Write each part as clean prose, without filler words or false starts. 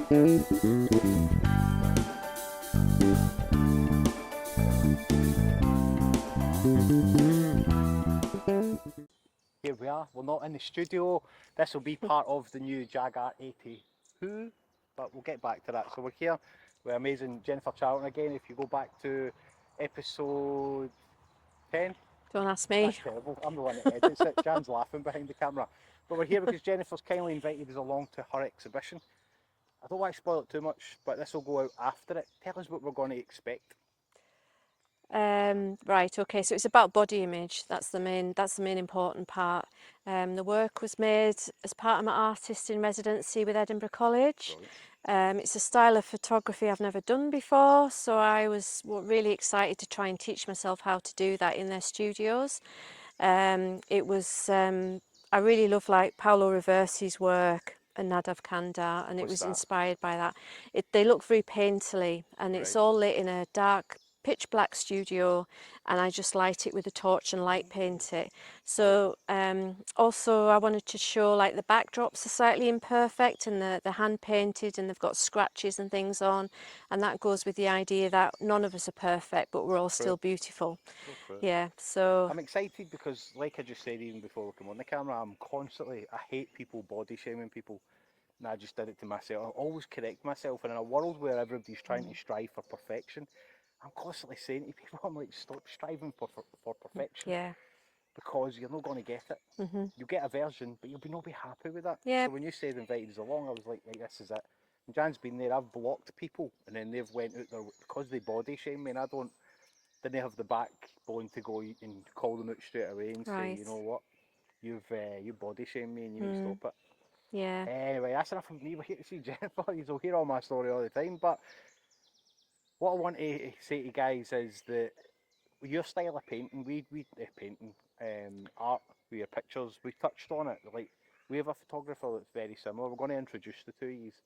Here we are, we're not in the studio. This will be part of the new JAG ART 82, but we'll get back to that. So we're here with amazing Jennifer Charlton again. If you go back to episode 10. Don't ask me. That's terrible, I'm the one that edits it. Jan's laughing behind the camera. But we're here because Jennifer's kindly invited us along to her exhibition. I don't want to spoil it too much, but this will go out after it. Tell us what we're going to expect. Right, okay, so it's about body image. That's the main important part. The work was made as part of my artist in residency with Edinburgh College. It's a style of photography I've never done before, so I was really excited to try and teach myself how to do that in their studios. I really love like Paolo Reversi's work and Nadav Kandar, and it was inspired by that. They look very painterly, and it's all lit in a dark pitch black studio, and I just light it with a torch and light paint it. So also I wanted to show like the backdrops are slightly imperfect and they're hand painted and they've got scratches and things on, and that goes with the idea that none of us are perfect, but we're all still beautiful. Yeah, so I'm excited because, like I just said even before we come on the camera, I hate people body shaming people, and I just did it to myself. I always correct myself, and in a world where everybody's trying to strive for perfection, I'm constantly saying to people, I'm like, stop striving for perfection. yeah. Because you're not going to get it. You'll get a version, but you'll not be happy with that. Yeah. So when you said invited us along, I was like, right, this is it. And Jan's been there, I've blocked people, and then they've went out there, because they body shame me, and I didn't have the backbone to go and call them out straight away and say, you know what, you body shame me and you need to stop it. Yeah. Anyway, that's enough of me. We're here to see Jennifer. You'll hear all my story all the time, but what I want to say to you guys is that with your style of painting, art with your pictures, we touched on it. Like, we have a photographer that's very similar. We're going to introduce the two. He's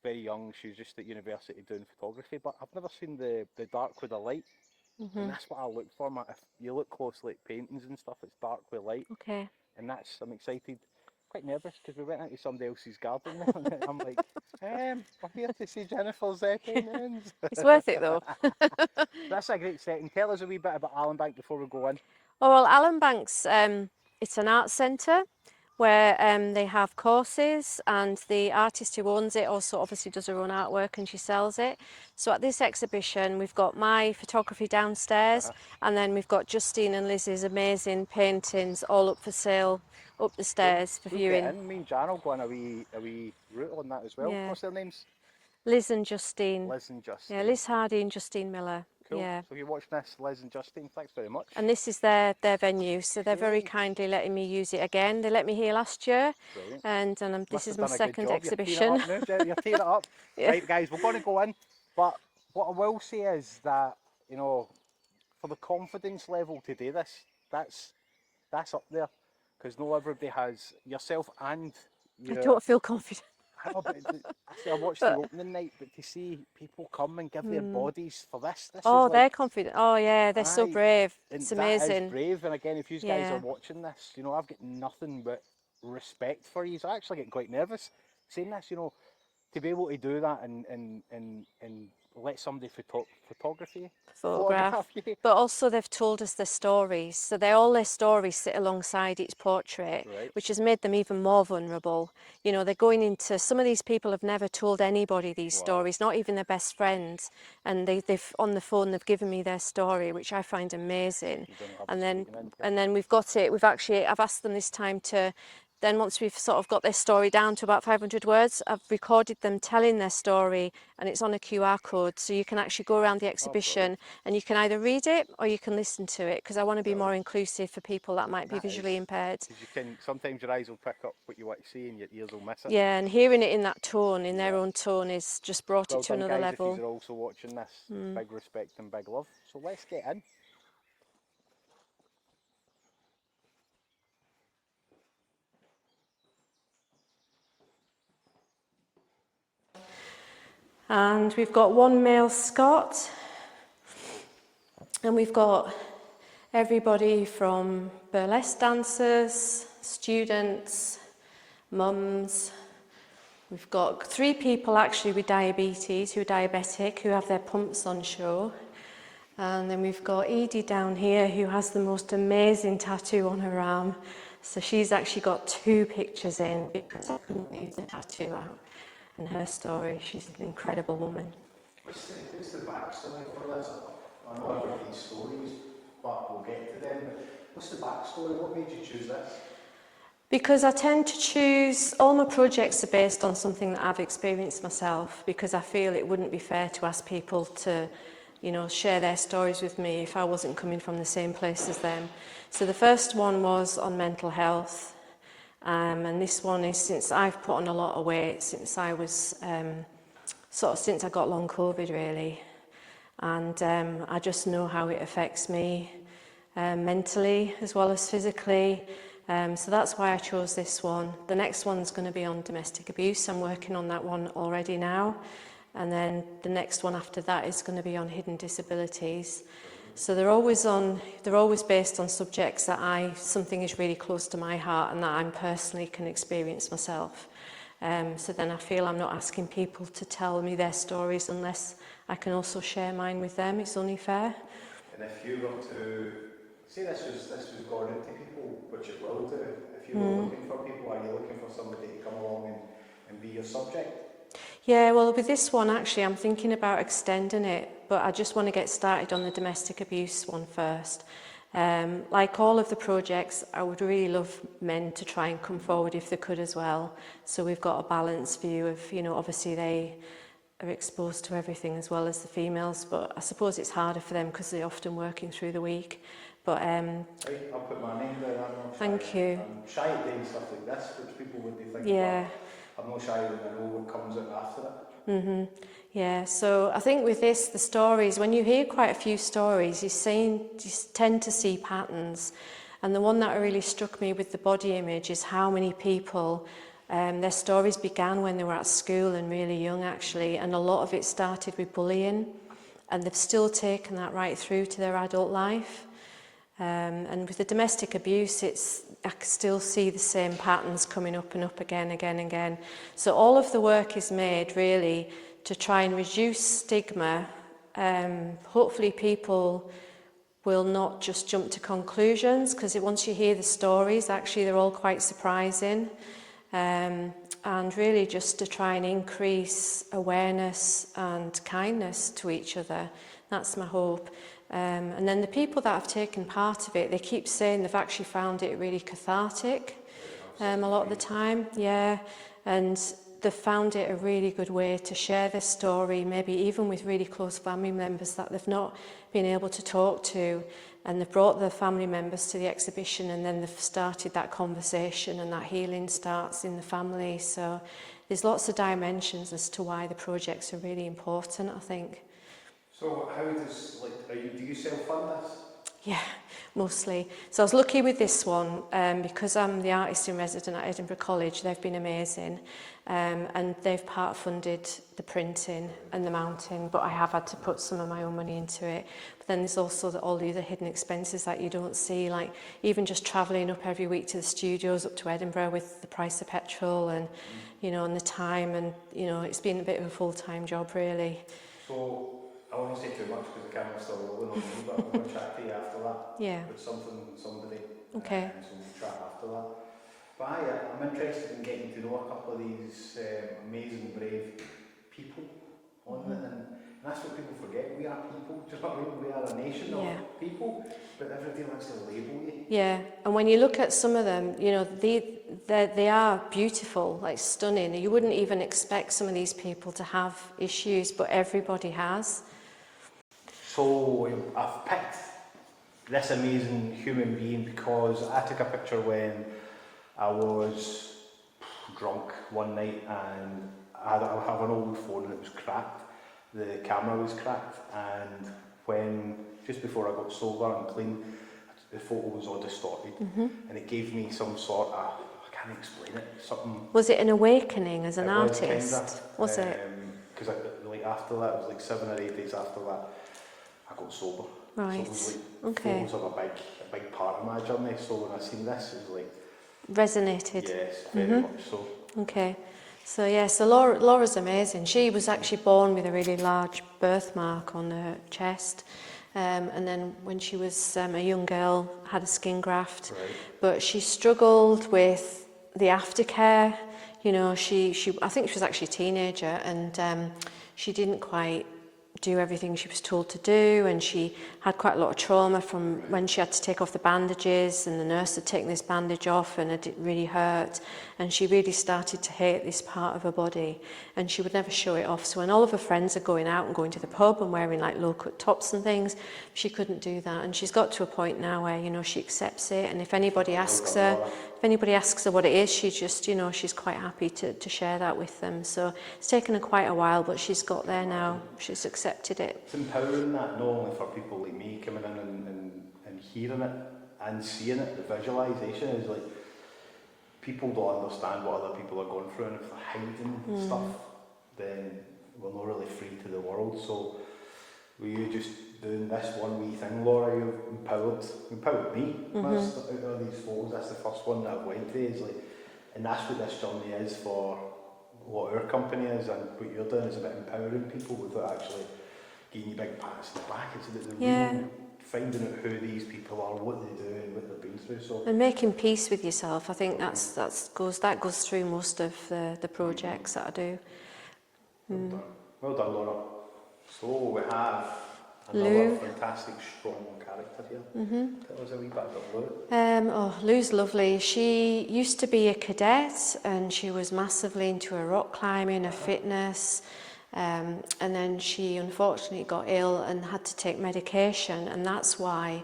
very young. She's just at university doing photography, but I've never seen the dark with the light. And that's what I look for. If you look closely at paintings and stuff, it's dark with light. Okay. And I'm excited. Quite nervous because we went into somebody else's garden there. I'm like, I'm here to see Jennifer's paintings. It's worth it though. That's a great setting. Tell us a wee bit about Allanbanks before we go in. Oh, well, Allanbanks, it's an art centre where they have courses, and the artist who owns it also obviously does her own artwork and she sells it. So at this exhibition we've got my photography downstairs, and then we've got Justine and Liz's amazing paintings all up for sale up the stairs for viewing. Me and Jan will go on a wee route on that as well. Yeah. What's their names? Liz and Justine. Liz and Justine. Yeah, Liz Hardy and Justine Miller. Cool. Yeah. So if you're watching this, Liz and Justine, thanks very much. And this is their venue, so they're very kindly letting me use it again. They let me here last year. Brilliant. And this is my second exhibition. You're tearing it up. Yeah. Right, guys, we're going to go in, but what I will say is that, you know, for the confidence level to do this, that's up there, because not everybody has, yourself and I don't feel confident. I watched the opening night, but to see people come and give their bodies for this Oh, is they're like, confident. Oh yeah, they're so brave. It's amazing. That is brave. And again, if you guys are watching this, you know, I've got nothing but respect for you. I actually get quite nervous saying this, you know, to be able to do that and let somebody photograph you. But also they've told us their stories, so all their stories sit alongside each portrait, which has made them even more vulnerable. You know, they're going into, some of these people have never told anybody these stories, not even their best friends, and they've on the phone they've given me their story, which I find amazing. And then I've asked them this time to, then once we've sort of got their story down to about 500 words, I've recorded them telling their story, and it's on a QR code, so you can actually go around the exhibition and you can either read it or you can listen to it, because I want to be more inclusive for people that might be visually impaired. Sometimes your eyes will pick up what you want to see and your ears will miss it. Yeah, and hearing it in that tone, in their own tone, is just brought it to another level. If you're also watching this, big respect and big love. So let's get in. And we've got one male Scot, and we've got everybody from burlesque dancers, students, mums, We've got 3 people actually with diabetes, who are diabetic, who have their pumps on show. And then we've got Edie down here, who has the most amazing tattoo on her arm. So she's actually got 2 pictures in because I couldn't leave the tattoo out. And her story, she's an incredible woman. What's the backstory for this? I know I've got these stories, but we'll get to them. But what's the backstory? What made you choose this? Because I tend to choose, all my projects are based on something that I've experienced myself, because I feel it wouldn't be fair to ask people to, you know, share their stories with me if I wasn't coming from the same place as them. So the first one was on mental health, and this one is since I've put on a lot of weight, since I was, since I got long COVID really, and I just know how it affects me mentally as well as physically. So that's why I chose this one. The next one's going to be on domestic abuse. I'm working on that one already now. And then the next one after that is going to be on hidden disabilities. So they're always based on subjects that something is really close to my heart and that I personally can experience myself. So then I feel I'm not asking people to tell me their stories unless I can also share mine with them. It's only fair. And if you were to say this was gone out to people, which it will do, if you were looking for people, are you looking for somebody to come along and be your subject? Yeah, well, with this one, actually, I'm thinking about extending it, but I just want to get started on the domestic abuse one first. Like all of the projects, I would really love men to try and come forward if they could as well. So we've got a balanced view of, you know, obviously they are exposed to everything as well as the females, but I suppose it's harder for them because they're often working through the week. But I'll put my name down. Thank you. I'm shy of doing stuff like this, which people would think. Yeah. But I'm not shy when I know what comes out after it. Mm-hmm. Yeah, so I think with this, the stories, when you hear quite a few stories, you tend to see patterns. And the one that really struck me with the body image is how many people, their stories began when they were at school and really young actually, and a lot of it started with bullying, and they've still taken that right through to their adult life. And with the domestic abuse, I can still see the same patterns coming up and up again. So all of the work is made really to try and reduce stigma. Hopefully people will not just jump to conclusions, because once you hear the stories, actually they're all quite surprising. And really just to try and increase awareness and kindness to each other. That's my hope. And then the people that have taken part of it, they keep saying they've actually found it really cathartic a lot of the time, yeah, and they've found it a really good way to share their story, maybe even with really close family members that they've not been able to talk to, and they've brought their family members to the exhibition, and then they've started that conversation, and that healing starts in the family. So there's lots of dimensions as to why the projects are really important, I think. So how does, do you self-fund this? Yeah, mostly. So I was lucky with this one because I'm the artist in residence at Edinburgh College. They've been amazing, and they've part-funded the printing and the mounting, but I have had to put some of my own money into it. But then there's also all the other hidden expenses that you don't see, like even just travelling up every week to the studios up to Edinburgh with the price of petrol and, you know, and the time, and, you know, it's been a bit of a full-time job, really. So I won't say too much because the camera's still rolling on me, but I'm going to chat to you after that. Yeah. With somebody. Okay. So we'll chat after that. But I'm interested in getting to know a couple of these amazing, brave people on it, and that's what people forget. We are people, do you know what I mean? We are a nation of people, but everybody wants to label you. Yeah, and when you look at some of them, you know, they are beautiful, like stunning. You wouldn't even expect some of these people to have issues, but everybody has. So I've picked this amazing human being because I took a picture when I was drunk one night, and I have an old phone and it was cracked. The camera was cracked, and just before I got sober and clean, the photo was all distorted, and it gave me some sort of, I can't explain it, something. Was it an awakening as an artist? Was it? Because after that, it was like 7 or 8 days after that, I got sober. Right. So it was photos of a big part of my journey. So when I seen this, it was like resonated. Yes, very much so. Okay. So yeah, so Laura's amazing. She was actually born with a really large birthmark on her chest. And then when she was a young girl, had a skin graft. Right. But she struggled with the aftercare. You know, I think she was actually a teenager, and she didn't quite do everything she was told to do, and she had quite a lot of trauma from when she had to take off the bandages, and the nurse had taken this bandage off and it really hurt, and she really started to hate this part of her body, and she would never show it off. So when all of her friends are going out and going to the pub and wearing like low-cut tops and things, she couldn't do that, and she's got to a point now where, you know, she accepts it, and if anybody asks her what it is, she just, you know, she's quite happy to share that with them. So it's taken her quite a while, but she's got there now. She's accepted it. It's empowering that, not only for people like me coming in and hearing it and seeing it. The visualisation is like, people don't understand what other people are going through, and if they're hiding stuff, then we're not really free to the world. So were you just doing this one wee thing, Laura? You've empowered me. That's, out of these photos, that's the first one that I've went to. Is like, and that's what this journey is for what our company is, and what you're doing is about empowering people without actually giving you big pats on the back. It's about the real finding out who these people are, what they do, and what they've been through. So, and making peace with yourself. I think that goes through most of the projects that I do. Well done, Laura. So we have another fantastic, strong character here. Tell us a wee bit about Lou. Lou's lovely. She used to be a cadet, and she was massively into her rock climbing, her fitness. And then she unfortunately got ill and had to take medication, and that's why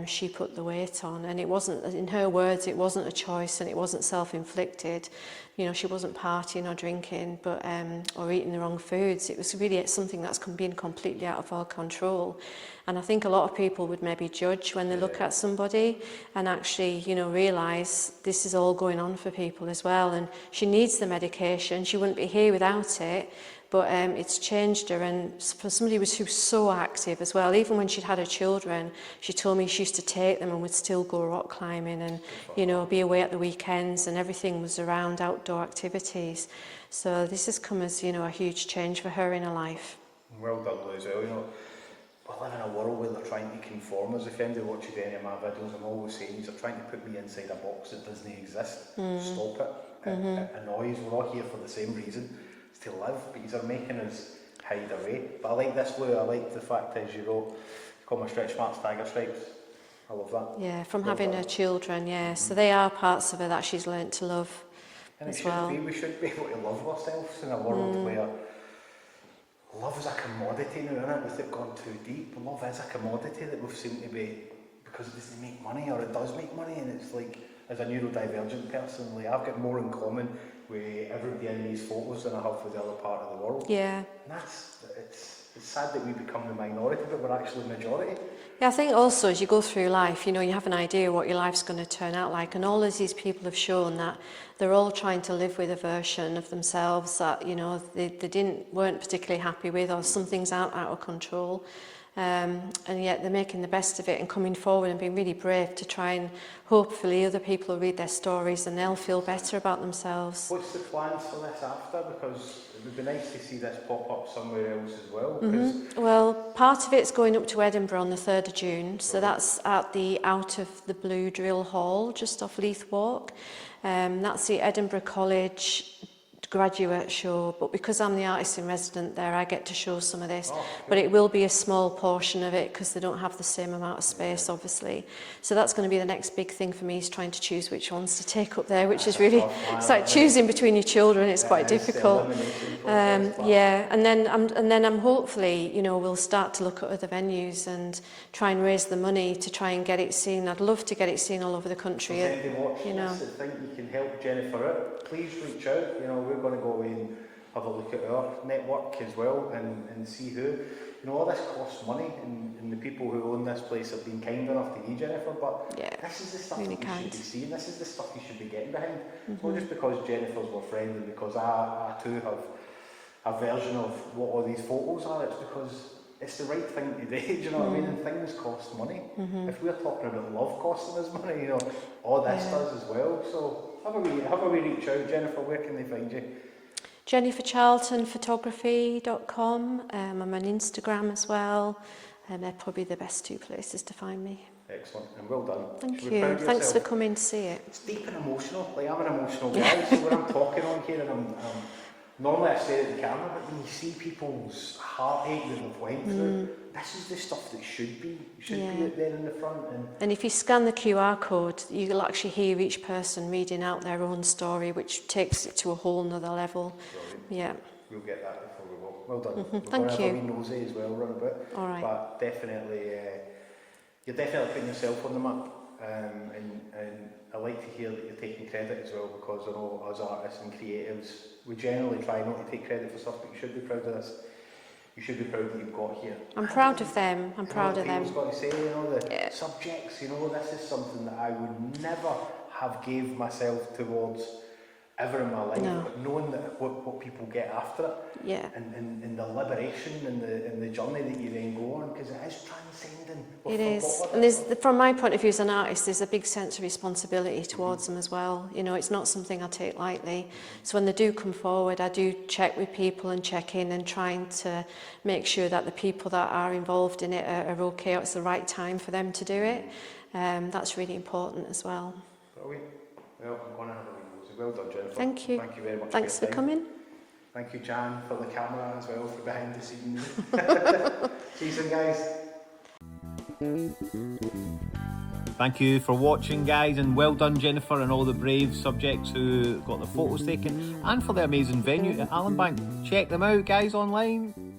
she put the weight on. And it wasn't, in her words, it wasn't a choice, and it wasn't self-inflicted. You know, she wasn't partying or drinking, but or eating the wrong foods. It was really something that's been completely out of our control. And I think a lot of people would maybe judge when they look at somebody and actually, you know, realise this is all going on for people as well. And she needs the medication. She wouldn't be here without it. But it's changed her, and for somebody who was so active as well, even when she'd had her children, she told me she used to take them and would still go rock climbing and, you know, be away at the weekends, and everything was around outdoor activities. So this has come as, you know, a huge change for her in her life. Well done, Lou, as well. You know, we live in a world where they're trying to conform us. If anybody watches any of my videos, I'm always saying they're trying to put me inside a box that doesn't exist. Stop it. It annoys. We're all here for the same reason, to live, but these are making us hide away. But I like this, Lou. I like the fact as you wrote, you call my stretch marks tiger stripes. I love that. Yeah, from having her children, yeah. So they are parts of her that she's learnt to love as well. We should be able to love ourselves in a world where love is a commodity now, isn't it? Without going too deep, love is a commodity that we've seen to be, because it doesn't make money, or it does make money, and it's like, as a neurodivergent person, like, I've got more in common with everybody in these photos than I have with the other part of the world. Yeah. And it's sad that we become the minority, but we're actually the majority. Yeah, I think also as you go through life, you know, you have an idea what your life's going to turn out like, and all of these people have shown that they're all trying to live with a version of themselves that, you know, they weren't particularly happy with, or some things out of control. And yet they're making the best of it and coming forward and being really brave to try, and hopefully other people will read their stories and they'll feel better about themselves. What's the plans for this after? Because it would be nice to see this pop up somewhere else as well. Well, part of it's going up to Edinburgh on the 3rd of June, so that's at the Out of the Blue Drill Hall, just off Leith Walk. That's the Edinburgh College graduate show, but because I'm the artist in resident there, I get to show some of this. But it will be a small portion of it because they don't have the same amount of space, obviously. So that's going to be the next big thing for me, is trying to choose which ones to take up there, which is really, it's like choosing between your children. It's quite difficult. Yeah, and then I'm hopefully, you know, we'll start to look at other venues and try and raise the money to try and get it seen. I'd love to get it seen all over the country. You know, think you can help Jennifer out, please reach out. You know, we're going to go away and have a look at our network as well, and see who, you know, all this costs money, and the people who own this place have been kind enough to you, Jennifer, but this is the stuff really that you should be seeing, this is the stuff you should be getting behind. Not just because Jennifer's were friendly, because I too have a version of what all these photos are, it's because it's the right thing to do, do you know what I mean? And things cost money. If we're talking about love costing us money, you know, all this does as well. So have a wee reach out, Jennifer. Where can they find you? Jennifer Charlton photography.com. I'm on Instagram as well. They're probably the best two places to find me. Excellent, and well done. Thank you. Thanks for coming to see it. It's deep and emotional. Like, I'm an emotional guy, so when I'm talking on here, and I'm normally I stare at the camera, but when you see people's heartache that they've went through, this is the stuff that should be out there in the front. And if you scan the QR code, you'll actually hear each person reading out their own story, which takes it to a whole nother level. Brilliant. Yeah. We'll get that before we go. Well done. Thank you. We're going to have a wee nosy as well, run a bit. All right. But definitely, you're definitely putting yourself on the map. And I like to hear that you're taking credit as well, because I know as artists and creatives, we generally try not to take credit for stuff, but you should be proud of this. You should be proud that you've got here. I'm proud of them. I'm proud of them. I've got to say, the subjects, this is something that I would never have gave myself towards ever in my life, but knowing that what people get after it, and the liberation and the journey that you then go on, because it is transcending. It is, and there's, from my point of view as an artist, there's a big sense of responsibility towards them as well. It's not something I take lightly. So when they do come forward, I do check with people and check in and trying to make sure that the people that are involved in it are okay, or it's the right time for them to do it. That's really important as well. Brilliant. Well, I'm going to have a well done, Jennifer. Thank you. Thank you very much. Thanks for coming. Thank you, Jan, for the camera as well, for behind the scenes. See you soon, guys. Thank you for watching, guys, and well done, Jennifer, and all the brave subjects who got their photos taken, and for the amazing venue at Allanbanks. Check them out, guys, online.